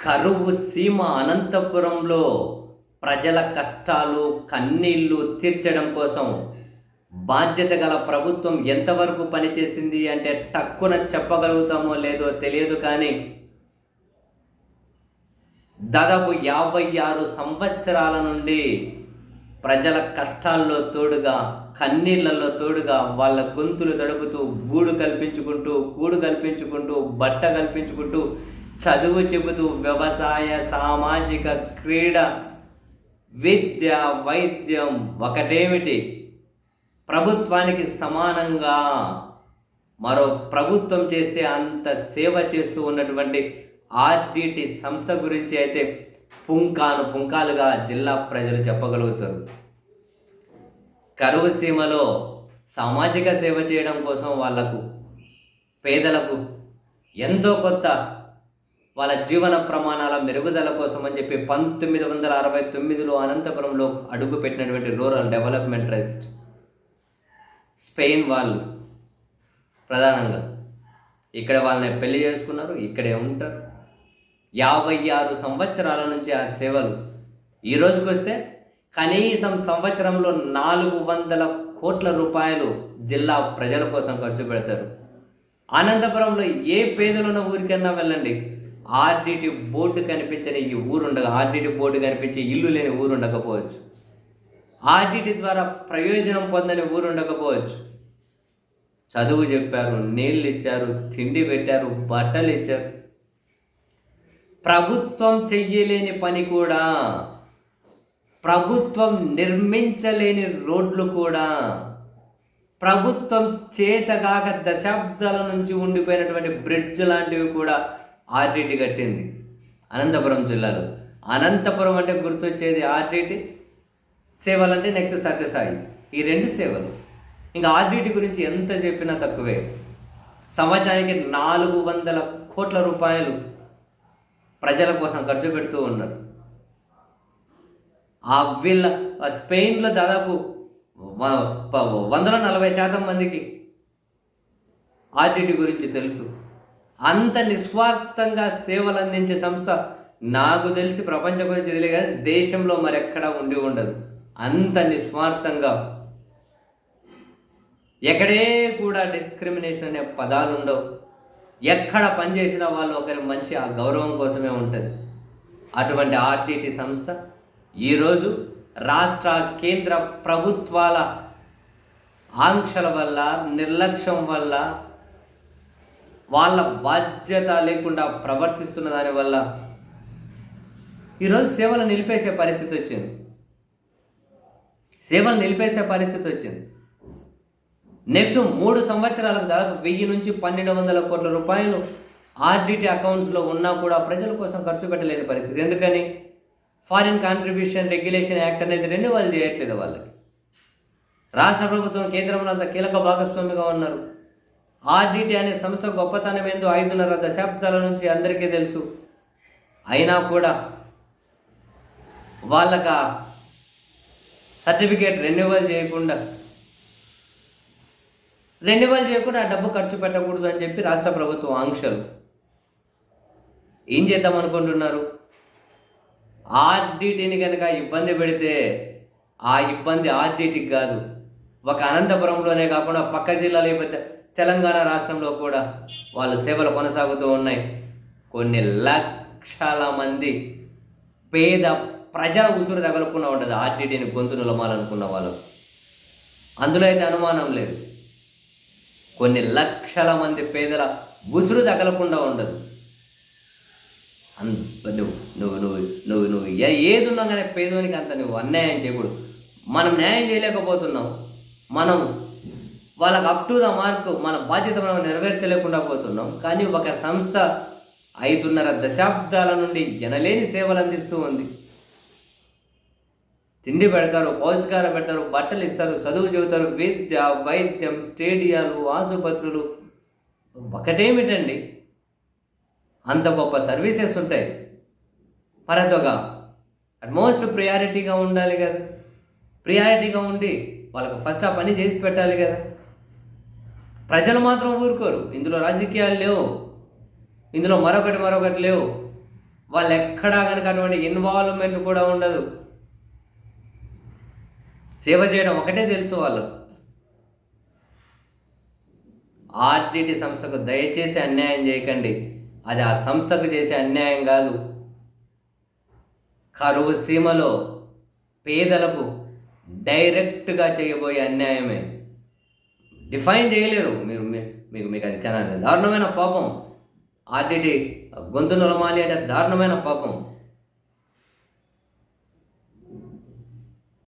కరువు సీమ అనంతపురంలో ప్రజల కష్టాలు కన్నీళ్లు తీర్చడం కోసం బాధ్యత గల ప్రభుత్వం ఎంతవరకు పనిచేసింది అంటే టక్కున చెప్పగలుగుతామో లేదో తెలియదు. కానీ దాదాపు 56 సంవత్సరాల నుండి ప్రజల కష్టాల్లో తోడుగా కన్నీళ్లలో తోడుగా వాళ్ళ గొంతులు తడుపుతూ గూడు కల్పించుకుంటూ బట్ట కల్పించుకుంటూ చదువు చెబుతూ వ్యవసాయ సామాజిక క్రీడ విద్య వైద్యం ఒకటేమిటి ప్రభుత్వానికి సమానంగా మరో ప్రభుత్వం చేసే అంత సేవ చేస్తూ ఉన్నటువంటి ఆర్డిటి సంస్థ గురించి అయితే పుంకాలుగా జిల్లా ప్రజలు చెప్పగలుగుతారు. కరువు సీమలో సామాజిక సేవ చేయడం కోసం వాళ్లకు పేదలకు ఎంతో కొత్త వాళ్ళ జీవన ప్రమాణాల మెరుగుదల కోసం అని చెప్పి 1969లో అనంతపురంలో అడుగుపెట్టినటువంటి రూరల్ డెవలప్మెంట్ ట్రస్ట్ స్పెయిన్ వాళ్ళు ప్రధానంగా ఇక్కడ వాళ్ళని పెళ్లి చేసుకున్నారు, ఇక్కడే ఉంటారు. 56 సంవత్సరాల నుంచి ఆ సేవలు ఈ రోజుకి వస్తే కనీసం సంవత్సరంలో 400 కోట్ల రూపాయలు జిల్లా ప్రజల కోసం ఖర్చు పెడతారు. అనంతపురంలో ఏ పేదలున్న ఊరికన్నా వెళ్ళండి, ఆర్డిటి బోర్డు కనిపించని ఈ ఊరుండగా ఆర్డిటి బోర్డు కనిపించే ఇల్లు లేని ఊరు ఉండకపోవచ్చు, ఆర్డిటి ద్వారా ప్రయోజనం పొందని ఊరు ఉండకపోవచ్చు. చదువు చెప్పారు, నీళ్ళు ఇచ్చారు, తిండి పెట్టారు, బట్టలు ఇచ్చారు. ప్రభుత్వం చెయ్యలేని పని కూడా, ప్రభుత్వం నిర్మించలేని రోడ్లు కూడా, ప్రభుత్వం చేతగాక దశాబ్దాల నుంచి ఉండిపోయినటువంటి బ్రిడ్జ్ లాంటివి కూడా ఆర్డిటి కట్టింది అనంతపురం జిల్లాలో. అనంతపురం అంటే గుర్తొచ్చేది ఆర్డిటి సేవలు అంటే నెక్స్ట్ సత్యసాయి, ఈ 2 సేవలు. ఇంకా ఆర్డిటి గురించి ఎంత చెప్పినా తక్కువే. సంవత్సరానికి 400 కోట్ల రూపాయలు ప్రజల కోసం ఖర్చు పెడుతూ ఉన్నారు. వీళ్ళ స్పెయిన్లో దాదాపు 140% మందికి ఆర్డిటి గురించి తెలుసు. అంత నిస్వార్థంగా సేవలు అందించే సంస్థ నాకు తెలిసి ప్రపంచం గురించి తెలియదు కానీ దేశంలో మరెక్కడా ఉండి ఉండదు. అంత నిస్వార్థంగా ఎక్కడే కూడా డిస్క్రిమినేషన్ అనే పదాలు ఉండవు. ఎక్కడ పనిచేసిన వాళ్ళు ఒకరి మనిషి ఆ గౌరవం కోసమే ఉంటుంది. అటువంటి ఆర్డిటి సంస్థ ఈరోజు రాష్ట్ర కేంద్ర ప్రభుత్వాల ఆంక్షల వల్ల నిర్లక్ష్యం వల్ల వాళ్ళ బాధ్యత లేకుండా ప్రవర్తిస్తున్న దానివల్ల ఈరోజు సేవలు నిలిపేసే పరిస్థితి వచ్చింది. నెక్స్ట్ 3 సంవత్సరాలకు దాదాపు 1000 నుంచి 1200 కోట్ల రూపాయలు ఆర్డిటి అకౌంట్స్లో ఉన్నా కూడా ప్రజల కోసం ఖర్చు పెట్టలేని పరిస్థితి. ఎందుకని? ఫారిన్ కాంట్రిబ్యూషన్ రెగ్యులేషన్ యాక్ట్ అనేది రెన్యువల్ చేయట్లేదు వాళ్ళకి. రాష్ట్ర ప్రభుత్వం కేంద్రంలో అంత కీలక భాగస్వామిగా ఉన్నారు. ఆర్డిటి అనే సంస్థ గొప్పతనం ఏందో 5.5 దశాబ్దాల నుంచి అందరికీ తెలుసు. అయినా కూడా వాళ్ళకి సర్టిఫికేట్ రెన్యువల్ చేయకుండా ఆ డబ్బు ఖర్చు పెట్టకూడదు అని చెప్పి రాష్ట్ర ప్రభుత్వం ఆంక్షలు. ఏం చేద్దాం అనుకుంటున్నారు? ఆర్డిటిని కనుక ఇబ్బంది పెడితే ఆ ఇబ్బంది ఆర్డిటికి కాదు, ఒక అనంతపురంలోనే కాకుండా పక్క జిల్లాలో లేకపోతే తెలంగాణ రాష్ట్రంలో కూడా వాళ్ళ సేవలు కొనసాగుతూ ఉన్నాయి. కొన్ని లక్షల మంది పేద ప్రజల ఉసురు తగలకుండా ఉండదు ఆర్డిటిని గొంతు నిలమాలనుకున్న వాళ్ళు. అందులో అయితే అనుమానం లేదు. కొన్ని లక్షల మంది పేదల ఉసురు తగలకుండా ఉండదు. నువ్వు ఏది ఉన్నా కానీ పేదోనికి అంత నువ్వు అన్యాయం చేయకూడదు. మనం న్యాయం చేయలేకపోతున్నాం, మనం వాళ్ళకి అప్ టు ద మార్క్ మన బాధ్యత మనం నెరవేర్చలేకుండా పోతున్నాం. కానీ ఒక సంస్థ 5.5 దశాబ్దాల నుండి ఎనలేని సేవలు అందిస్తూ ఉంది. తిండి పెడతారు, పౌష్టికారం పెడతారు, బట్టలు ఇస్తారు, చదువు చెబుతారు, విద్య వైద్యం స్టేడియాలు ఆసుపత్రులు ఒకటేమిటండి, అంత గొప్ప సర్వీసెస్ ఉంటాయి. మరి అదొక అట్మోస్ట్ ప్రియారిటీగా ఉండాలి కదా. ప్రియారిటీగా ఉండి వాళ్ళకి ఫస్ట్ ఆ పని చేసి పెట్టాలి కదా. ప్రజలు మాత్రం ఊరుకోరు. ఇందులో రాజకీయాలు లేవు, ఇందులో మరొకటి లేవు. వాళ్ళు ఎక్కడా కనుక అటువంటి ఇన్వాల్వ్మెంట్ కూడా ఉండదు. సేవ చేయడం ఒకటే తెలుసు వాళ్ళకు. ఆర్టీటీ సంస్థకు దయచేసి అన్యాయం చేయకండి. అది ఆ సంస్థకు చేసే అన్యాయం కాదు, కరువు సీమలో పేదలకు డైరెక్ట్గా చేయబోయే అన్యాయమే. డిఫైన్ చేయలేరు మీరు. మీకు అది చాలా దారుణమైన పాపం. ఆర్టీటీ గొంతు నొలమాలి అంటే దారుణమైన పాపం.